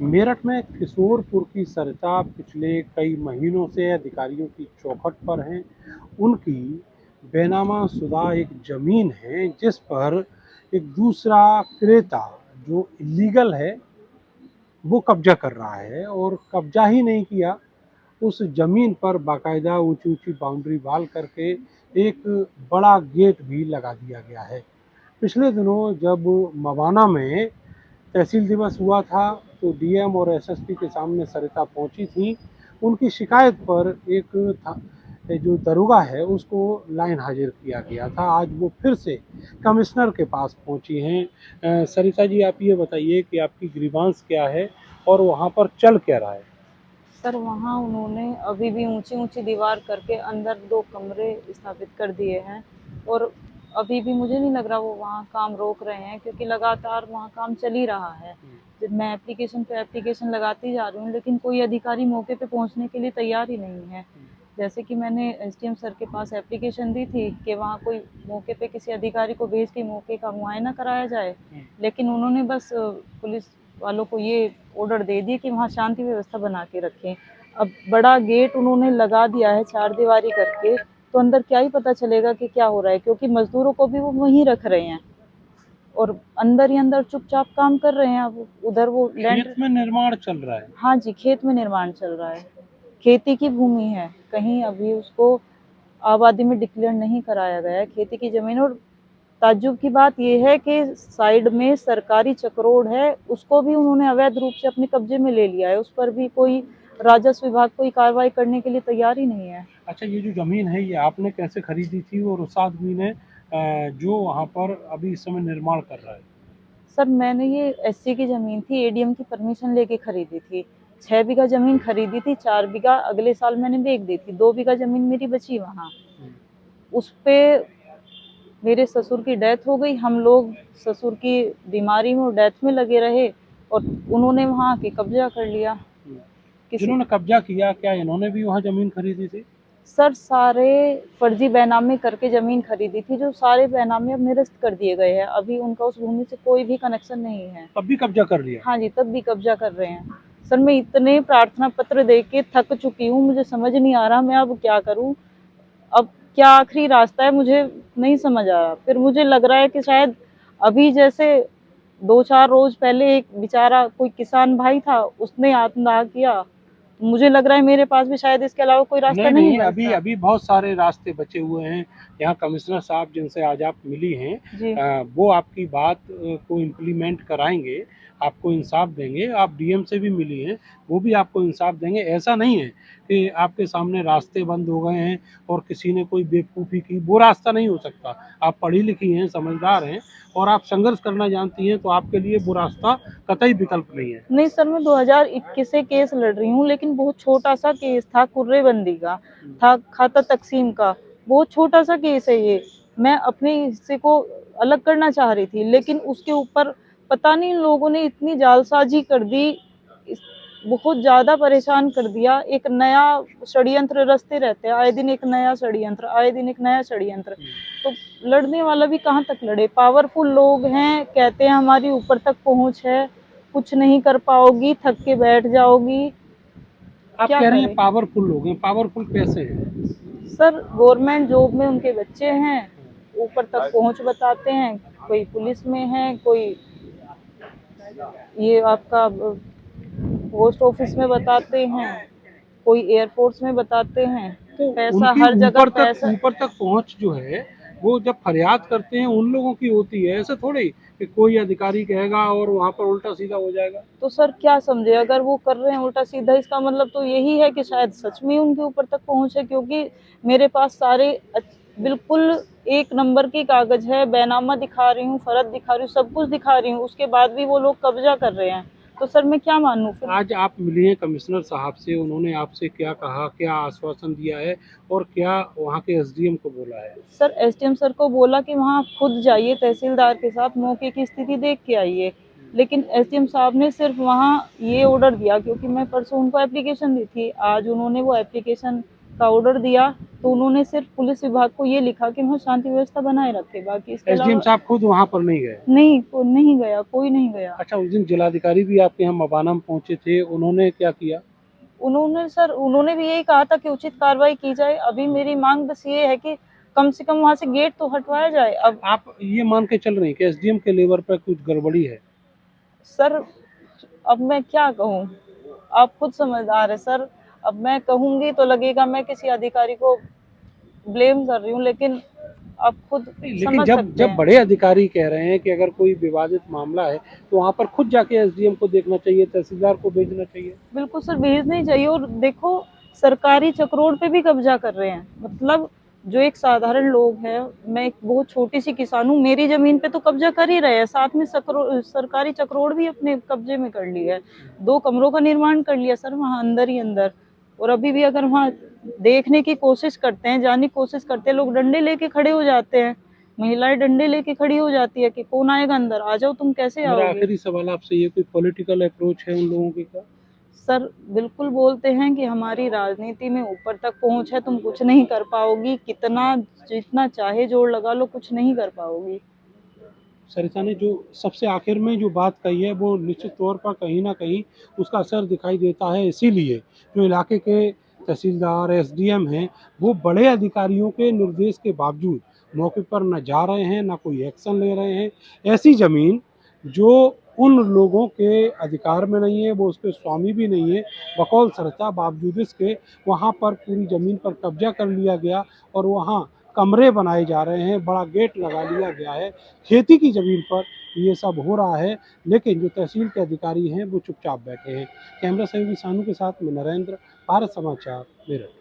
मेरठ में किशोरपुर की सरिता पिछले कई महीनों से अधिकारियों की चौखट पर हैं। उनकी बेनामा शुदा एक ज़मीन है जिस पर एक दूसरा क्रेता जो इलीगल है वो कब्जा कर रहा है, और कब्जा ही नहीं किया, उस ज़मीन पर बाकायदा ऊंची-ऊंची बाउंड्री वाल करके एक बड़ा गेट भी लगा दिया गया है। पिछले दिनों जब मवाना में तहसील दिवस हुआ था तो डीएम और एसएसपी के सामने सरिता पहुंची थी। उनकी शिकायत पर एक जो दरोगा है उसको लाइन हाजिर किया गया था। आज वो फिर से कमिश्नर के पास पहुंची हैं। सरिता जी, आप ये बताइए कि आपकी ग्रीवांस क्या है और वहाँ पर चल क्या रहा है? सर वहाँ उन्होंने अभी भी ऊंची-ऊंची दीवार करके अंदर 2 कमरे स्थापित कर दिए हैं और अभी भी मुझे नहीं लग रहा वो वहाँ काम रोक रहे हैं, क्योंकि लगातार वहाँ काम चल ही रहा है। जब मैं एप्लीकेशन पे एप्लीकेशन लगाती जा रही हूँ, लेकिन कोई अधिकारी मौके पे पहुँचने के लिए तैयार ही नहीं है। जैसे कि मैंने एसडीएम सर के पास एप्लीकेशन दी थी कि वहाँ कोई मौके पे किसी अधिकारी को भेज के मौके का मुआयना कराया जाए, लेकिन उन्होंने बस पुलिस वालों को ये ऑर्डर दे दिए कि वहाँ शांति व्यवस्था बना के रखें। अब बड़ा गेट उन्होंने लगा दिया है चारदीवारी करके, तो अंदर क्या ही पता चलेगा कि क्या हो रहा है, क्योंकि मजदूरों को भी वो वहीं रख रहे हैं और अंदर ही अंदर चुपचाप काम कर रहे हैं। अब उधर वो लैंड खेत में निर्माण चल रहा है। हाँ जी, खेत में निर्माण चल रहा है। खेती की भूमि है, कहीं अभी उसको आबादी में डिक्लेयर नहीं कराया गया है, खेती की ज़मीन। और ताज्जुब की बात ये है कि साइड में सरकारी चक्रोड है, उसको भी उन्होंने अवैध रूप से अपने कब्जे में ले लिया है। उस पर भी कोई राजस्व विभाग कोई कार्रवाई करने के लिए तैयार ही नहीं है। अच्छा, ये जो ज़मीन है ये आपने कैसे खरीदी थी और उस आदमी ने जो वहाँ पर अभी इस समय निर्माण कर रहा है? सर मैंने ये एससी की ज़मीन थी, एडीएम की परमिशन लेके खरीदी थी। 6 बीघा ज़मीन खरीदी थी, 4 बीघा अगले साल मैंने बेच दी थी, 2 बीघा ज़मीन मेरी बची वहाँ। उस पे मेरे ससुर की डेथ हो गई, हम लोग ससुर की बीमारी में और डेथ में लगे रहे और उन्होंने वहाँ आके कब्जा कर लिया। किसी जिन्होंने कब्जा किया, क्या इन्होंने भी वहाँ ज़मीन खरीदी थी? सर सारे फर्जी बैनामे करके ज़मीन खरीदी थी, जो सारे बैनामे अब निरस्त कर दिए गए हैं। अभी उनका उस भूमि से कोई भी कनेक्शन नहीं है। तब भी कब्जा कर लिया? हाँ जी, तब भी कब्जा कर रहे हैं। सर मैं इतने प्रार्थना पत्र दे के थक चुकी हूँ, मुझे समझ नहीं आ रहा मैं अब क्या करूँ? अब क्या आखिरी रास्ता है, मुझे नहीं समझ आ रहा। फिर मुझे लग रहा है कि शायद अभी जैसे 2-4 रोज पहले एक बेचारा कोई किसान भाई था, उसने आत्मदाह किया। मुझे लग रहा है मेरे पास भी शायद इसके अलावा कोई रास्ता नहीं, नहीं नहीं, अभी बचता। अभी बहुत सारे रास्ते बचे हुए हैं। यहाँ कमिश्नर साहब जिनसे आज आप मिली हैं, जी। वो आपकी बात को इम्प्लीमेंट कराएँगे, आपको इंसाफ देंगे। आप डीएम से भी मिली हैं, वो भी आपको इंसाफ देंगे। ऐसा नहीं है कि आपके सामने रास्ते बंद हो गए हैं और किसी ने कोई बेवकूफ़ी की, वो रास्ता नहीं हो सकता। आप पढ़ी-लिखी हैं, समझदार हैं और आप संघर्ष करना जानती हैं, तो आपके लिए वो रास्ता कतई विकल्प नहीं है। नहीं सर, मैं 2021 से केस लड़ रही हूँ, लेकिन बहुत छोटा-सा केस था, कुर्रेबंदी का था, खाता तक़सीम का। बहुत छोटा-सा केस है ये। मैं अपने हिस्से को अलग करना चाह रही थी, लेकिन उसके ऊपर पता नहीं इन लोगों ने इतनी जालसाज़ी कर दी, इस बहुत ज़्यादा परेशान कर दिया। एक नया षड्यंत्र रचते रहते हैं, आए दिन एक नया षड्यंत्र, आए दिन एक नया षड्यंत्र। तो लड़ने वाला भी कहाँ तक लड़े? पावरफुल लोग हैं, कहते हैं हमारी ऊपर तक पहुँच है, कुछ नहीं कर पाओगी, थक के बैठ जाओगी। आप क्या कह रही हैं करें? पावरफुल लोग हैं, पावरफुल कैसे हैं? सर गवर्नमेंट जॉब में उनके बच्चे हैं, ऊपर तक पहुँच बताते हैं, कोई पुलिस में है, कोई ये आपका पोस्ट ऑफिस में बताते हैं, कोई एयरफोर्स में बताते हैं। तो पैसा उनकी हर जगह पैसा। ऊपर तक पहुँच जो है, वो जब फरियाद करते हैं उन लोगों की होती है, ऐसा थोड़ी कि कोई अधिकारी कहेगा और वहाँ पर उल्टा-सीधा हो जाएगा। तो सर क्या समझे, अगर वो कर रहे हैं उल्टा सीधा, इसका मतलब तो यही है कि शायद सच में उनके ऊपर तक पहुँच है, क्योंकि मेरे पास सारे बिल्कुल एक नंबर के कागज है, बैनामा दिखा रही हूँ, फर्द दिखा रही हूँ, सब कुछ दिखा रही हूँ, उसके बाद भी वो लोग कब्जा कर रहे हैं। तो सर मैं क्या मानूँ फिर? आज आप मिली हैं कमिश्नर साहब से, उन्होंने आपसे क्या कहा, क्या आश्वासन दिया है और क्या वहाँ के एसडीएम को बोला है? सर एसडीएम सर को बोला कि वहाँ आप खुद जाइए, तहसीलदार के साथ मौके की स्थिति देख के आइए, लेकिन एसडीएम साहब ने सिर्फ वहाँ ये ऑर्डर दिया, क्योंकि मैं परसों उनको एप्लीकेशन दी थी, आज उन्होंने वो एप्लीकेशन का ऑर्डर दिया तो उन्होंने सिर्फ पुलिस विभाग को ये लिखा कि वहाँ शांति व्यवस्था बनाए रखे, बाकी इसके एसडीएम अलावा साहब खुद वहाँ पर नहीं गए? नहीं गया, कोई नहीं गया। अच्छा, उस दिन जिलाधिकारी भी आपके यहाँ मबाना में पहुंचे थे, उन्होंने क्या किया? उन्होंने भी यही कहा था कि उचित कार्रवाई की जाए। अभी मेरी मांग बस ये है कि कम से कम वहाँ से गेट तो हटवाया जाए। अब आप ये मान के चल रही हैं कि एसडीएम के लेवल पर कुछ गड़बड़ी है? सर, अब मैं क्या कहूँ, आप खुद समझदार है सर। अब मैं कहूंगी तो लगेगा मैं किसी अधिकारी को ब्लेम कर रही हूँ, लेकिन आप खुद नहीं, लेकिन समझ जब सकते जब हैं। बड़े अधिकारी कह रहे हैं कि अगर कोई विवादित मामला है तो वहाँ पर खुद जाके एसडीएम को देखना चाहिए, तहसीलदार को भेजना चाहिए। बिल्कुल सर, भेजना ही चाहिए। और देखो, सरकारी चक्रोड़ पे भी कब्जा कर रहे हैं। मतलब जो एक साधारण लोग हैं, मैं एक बहुत छोटी सी किसान हूँ, मेरी जमीन पे तो कब्जा कर ही रहे हैं, साथ में सरकारी चक्रोड़ भी अपने कब्जे में कर लिया है। 2 कमरों का निर्माण कर लिया सर वहाँ अंदर ही अंदर। और अभी भी अगर वहाँ देखने की कोशिश करते हैं, जाने की कोशिश करते हैं, लोग डंडे लेके खड़े हो जाते हैं, महिलाएं डंडे लेके खड़ी हो जाती है कि कौन आएगा अंदर, आ जाओ, तुम कैसे मेरा आओगे। आखिरी सवाल आपसे, ये कोई पॉलिटिकल अप्रोच है उन लोगों की क्या? सर बिल्कुल बोलते हैं कि हमारी राजनीति में ऊपर तक पहुंच है, तुम कुछ नहीं कर पाओगी, कितना जितना चाहे जोर लगा लो, कुछ नहीं कर पाओगी। सरिता ने जो सबसे आखिर में जो बात कही है वो निश्चित तौर पर कहीं ना कहीं उसका असर दिखाई देता है। इसीलिए जो इलाके के तहसीलदार एसडीएम हैं वो बड़े अधिकारियों के निर्देश के बावजूद मौके पर न जा रहे हैं, ना कोई एक्शन ले रहे हैं। ऐसी ज़मीन जो उन लोगों के अधिकार में नहीं है, वो उसके स्वामी भी नहीं है, बकौल सरिता बावजूद इसके वहाँ पर पूरी ज़मीन पर कब्जा कर लिया गया और वहाँ कमरे बनाए जा रहे हैं, बड़ा गेट लगा लिया गया है। खेती की ज़मीन पर ये सब हो रहा है, लेकिन जो तहसील के अधिकारी हैं वो चुपचाप बैठे हैं। कैमरा सहयोगी सानू के साथ मैं नरेंद्र, भारत समाचार, मेरठ।